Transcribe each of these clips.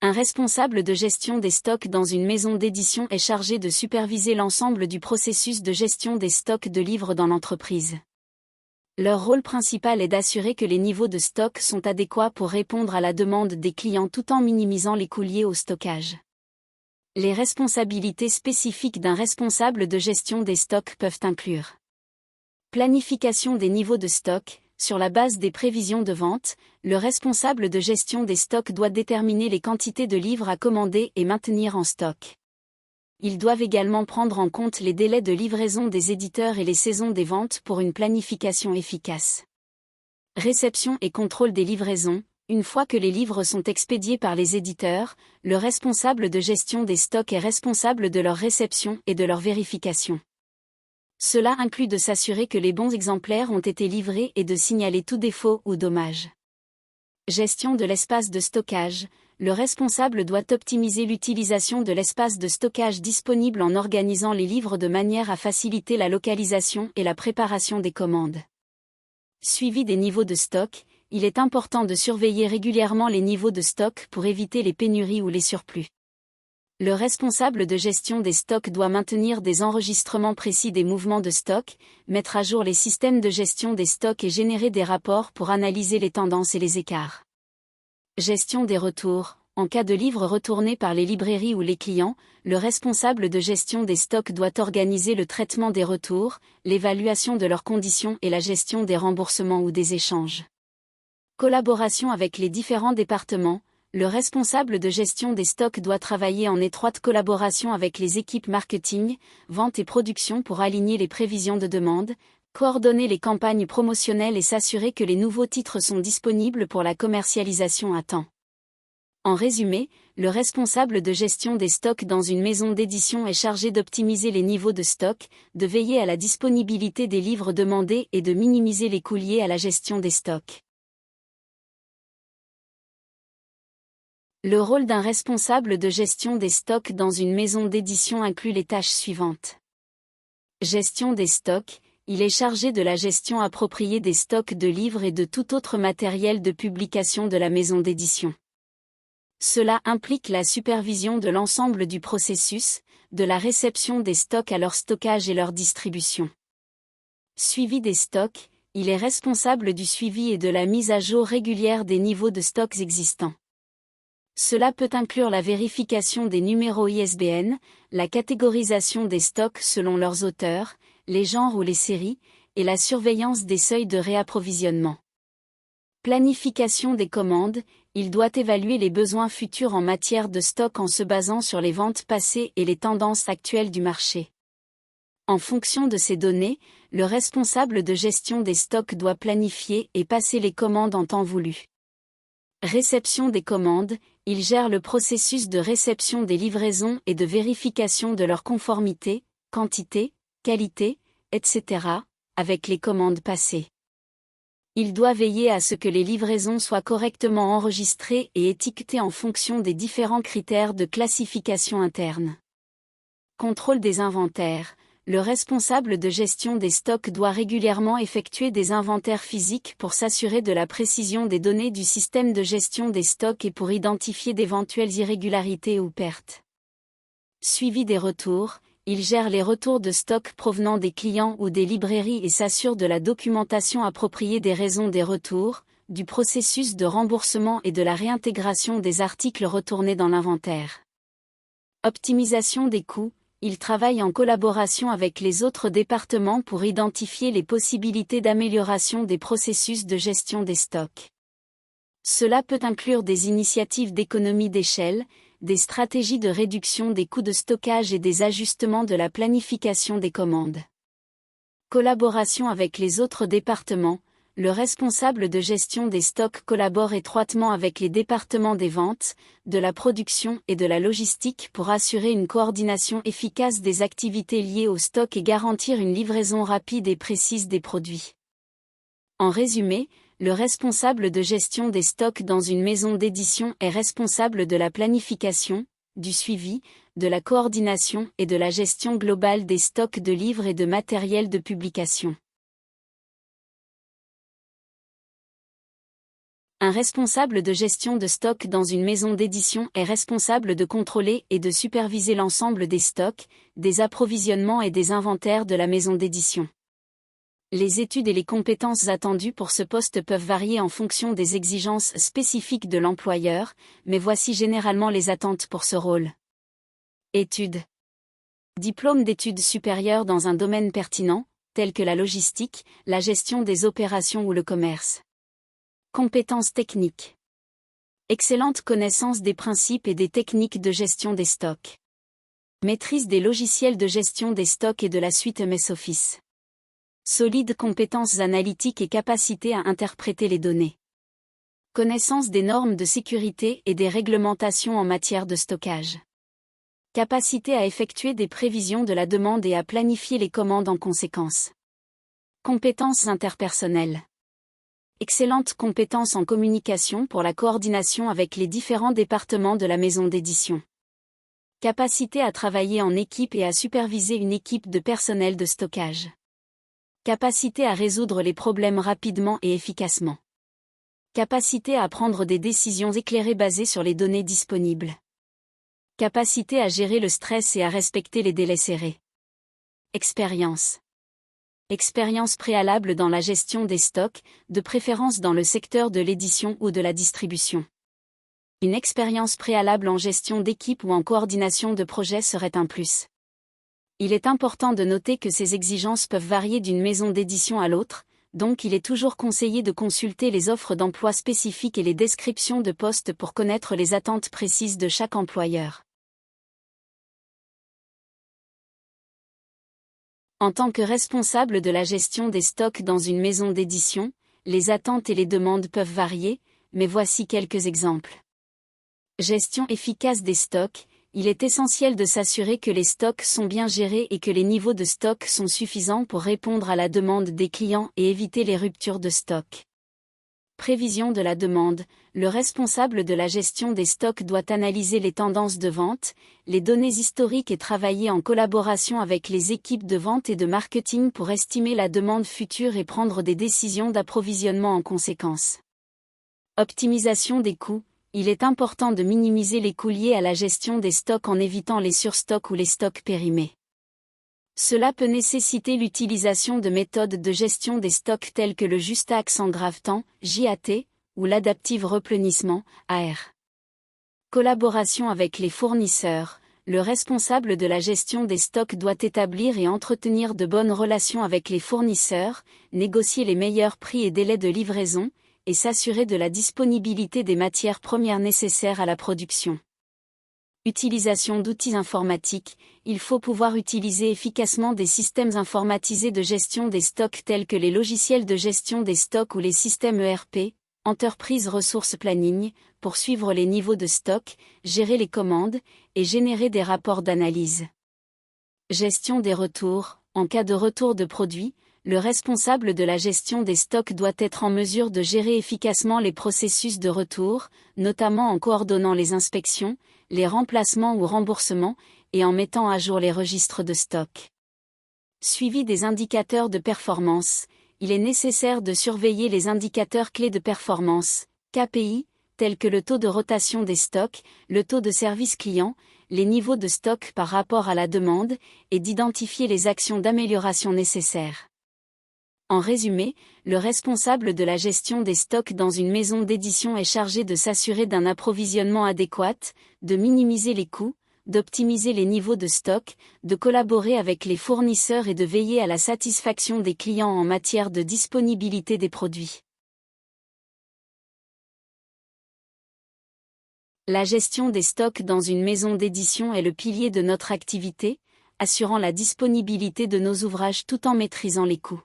Un responsable de gestion des stocks dans une maison d'édition est chargé de superviser l'ensemble du processus de gestion des stocks de livres dans l'entreprise. Leur rôle principal est d'assurer que les niveaux de stock sont adéquats pour répondre à la demande des clients tout en minimisant les coûts liés au stockage. Les responsabilités spécifiques d'un responsable de gestion des stocks peuvent inclure planification des niveaux de stock. Sur la base des prévisions de vente, le responsable de gestion des stocks doit déterminer les quantités de livres à commander et maintenir en stock. Ils doivent également prendre en compte les délais de livraison des éditeurs et les saisons des ventes pour une planification efficace. Réception et contrôle des livraisons. Une fois que les livres sont expédiés par les éditeurs, le responsable de gestion des stocks est responsable de leur réception et de leur vérification. Cela inclut de s'assurer que les bons exemplaires ont été livrés et de signaler tout défaut ou dommage. Gestion de l'espace de stockage. Le responsable doit optimiser l'utilisation de l'espace de stockage disponible en organisant les livres de manière à faciliter la localisation et la préparation des commandes. Suivi des niveaux de stock. Il est important de surveiller régulièrement les niveaux de stock pour éviter les pénuries ou les surplus. Le responsable de gestion des stocks doit maintenir des enregistrements précis des mouvements de stock, mettre à jour les systèmes de gestion des stocks et générer des rapports pour analyser les tendances et les écarts. Gestion des retours. En cas de livres retournés par les librairies ou les clients, le responsable de gestion des stocks doit organiser le traitement des retours, l'évaluation de leurs conditions et la gestion des remboursements ou des échanges. Collaboration avec les différents départements. Le responsable de gestion des stocks doit travailler en étroite collaboration avec les équipes marketing, vente et production pour aligner les prévisions de demande, coordonner les campagnes promotionnelles et s'assurer que les nouveaux titres sont disponibles pour la commercialisation à temps. En résumé, le responsable de gestion des stocks dans une maison d'édition est chargé d'optimiser les niveaux de stock, de veiller à la disponibilité des livres demandés et de minimiser les coûts liés à la gestion des stocks. Le rôle d'un responsable de gestion des stocks dans une maison d'édition inclut les tâches suivantes. Gestion des stocks. Il est chargé de la gestion appropriée des stocks de livres et de tout autre matériel de publication de la maison d'édition. Cela implique la supervision de l'ensemble du processus, de la réception des stocks à leur stockage et leur distribution. Suivi des stocks. Il est responsable du suivi et de la mise à jour régulière des niveaux de stocks existants. Cela peut inclure la vérification des numéros ISBN, la catégorisation des stocks selon leurs auteurs, les genres ou les séries, et la surveillance des seuils de réapprovisionnement. Planification des commandes. Il doit évaluer les besoins futurs en matière de stock en se basant sur les ventes passées et les tendances actuelles du marché. En fonction de ces données, le responsable de gestion des stocks doit planifier et passer les commandes en temps voulu. Réception des commandes. Il gère le processus de réception des livraisons et de vérification de leur conformité, quantité, qualité, etc., avec les commandes passées. Il doit veiller à ce que les livraisons soient correctement enregistrées et étiquetées en fonction des différents critères de classification interne. Contrôle des inventaires. Le responsable de gestion des stocks doit régulièrement effectuer des inventaires physiques pour s'assurer de la précision des données du système de gestion des stocks et pour identifier d'éventuelles irrégularités ou pertes. Suivi des retours. Il gère les retours de stock provenant des clients ou des librairies et s'assure de la documentation appropriée des raisons des retours, du processus de remboursement et de la réintégration des articles retournés dans l'inventaire. Optimisation des coûts. Il travaille en collaboration avec les autres départements pour identifier les possibilités d'amélioration des processus de gestion des stocks. Cela peut inclure des initiatives d'économie d'échelle, des stratégies de réduction des coûts de stockage et des ajustements de la planification des commandes. Collaboration avec les autres départements. Le responsable de gestion des stocks collabore étroitement avec les départements des ventes, de la production et de la logistique pour assurer une coordination efficace des activités liées au stock et garantir une livraison rapide et précise des produits. En résumé, le responsable de gestion des stocks dans une maison d'édition est responsable de la planification, du suivi, de la coordination et de la gestion globale des stocks de livres et de matériel de publication. Un responsable de gestion de stock dans une maison d'édition est responsable de contrôler et de superviser l'ensemble des stocks, des approvisionnements et des inventaires de la maison d'édition. Les études et les compétences attendues pour ce poste peuvent varier en fonction des exigences spécifiques de l'employeur, mais voici généralement les attentes pour ce rôle. Études. Diplôme d'études supérieures dans un domaine pertinent, tel que la logistique, la gestion des opérations ou le commerce. Compétences techniques. Excellente connaissance des principes et des techniques de gestion des stocks. Maîtrise des logiciels de gestion des stocks et de la suite MS Office. Solides compétences analytiques et capacité à interpréter les données. Connaissance des normes de sécurité et des réglementations en matière de stockage. Capacité à effectuer des prévisions de la demande et à planifier les commandes en conséquence. Compétences interpersonnelles. Excellentes compétences en communication pour la coordination avec les différents départements de la maison d'édition. Capacité à travailler en équipe et à superviser une équipe de personnel de stockage. Capacité à résoudre les problèmes rapidement et efficacement. Capacité à prendre des décisions éclairées basées sur les données disponibles. Capacité à gérer le stress et à respecter les délais serrés. Expérience. Expérience préalable dans la gestion des stocks, de préférence dans le secteur de l'édition ou de la distribution. Une expérience préalable en gestion d'équipe ou en coordination de projet serait un plus. Il est important de noter que ces exigences peuvent varier d'une maison d'édition à l'autre, donc il est toujours conseillé de consulter les offres d'emploi spécifiques et les descriptions de postes pour connaître les attentes précises de chaque employeur. En tant que responsable de la gestion des stocks dans une maison d'édition, les attentes et les demandes peuvent varier, mais voici quelques exemples. Gestion efficace des stocks. Il est essentiel de s'assurer que les stocks sont bien gérés et que les niveaux de stock sont suffisants pour répondre à la demande des clients et éviter les ruptures de stock. Prévision de la demande. Le responsable de la gestion des stocks doit analyser les tendances de vente, les données historiques et travailler en collaboration avec les équipes de vente et de marketing pour estimer la demande future et prendre des décisions d'approvisionnement en conséquence. Optimisation des coûts. Il est important de minimiser les coûts liés à la gestion des stocks en évitant les surstocks ou les stocks périmés. Cela peut nécessiter l'utilisation de méthodes de gestion des stocks telles que le juste axe en grave-temps, JAT, ou l'adaptive replenissement, AR. Collaboration avec les fournisseurs. Le responsable de la gestion des stocks doit établir et entretenir de bonnes relations avec les fournisseurs, négocier les meilleurs prix et délais de livraison, et s'assurer de la disponibilité des matières premières nécessaires à la production. Utilisation d'outils informatiques. Il faut pouvoir utiliser efficacement des systèmes informatisés de gestion des stocks tels que les logiciels de gestion des stocks ou les systèmes ERP, Enterprise Resource Planning, pour suivre les niveaux de stock, gérer les commandes, et générer des rapports d'analyse. Gestion des retours. En cas de retour de produits, le responsable de la gestion des stocks doit être en mesure de gérer efficacement les processus de retour, notamment en coordonnant les inspections, les remplacements ou remboursements, et en mettant à jour les registres de stock. Suivi des indicateurs de performance. Il est nécessaire de surveiller les indicateurs clés de performance, KPI, tels que le taux de rotation des stocks, le taux de service client, les niveaux de stock par rapport à la demande, et d'identifier les actions d'amélioration nécessaires. En résumé, le responsable de la gestion des stocks dans une maison d'édition est chargé de s'assurer d'un approvisionnement adéquat, de minimiser les coûts, d'optimiser les niveaux de stock, de collaborer avec les fournisseurs et de veiller à la satisfaction des clients en matière de disponibilité des produits. La gestion des stocks dans une maison d'édition est le pilier de notre activité, assurant la disponibilité de nos ouvrages tout en maîtrisant les coûts.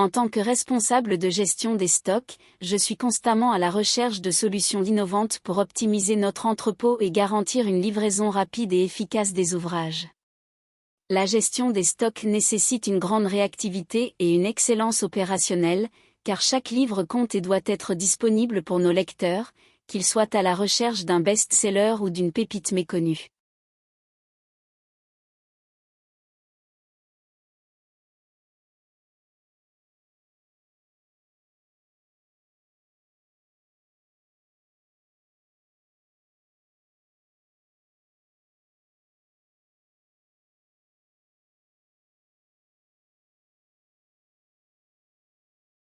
En tant que responsable de gestion des stocks, je suis constamment à la recherche de solutions innovantes pour optimiser notre entrepôt et garantir une livraison rapide et efficace des ouvrages. La gestion des stocks nécessite une grande réactivité et une excellence opérationnelle, car chaque livre compte et doit être disponible pour nos lecteurs, qu'ils soient à la recherche d'un best-seller ou d'une pépite méconnue.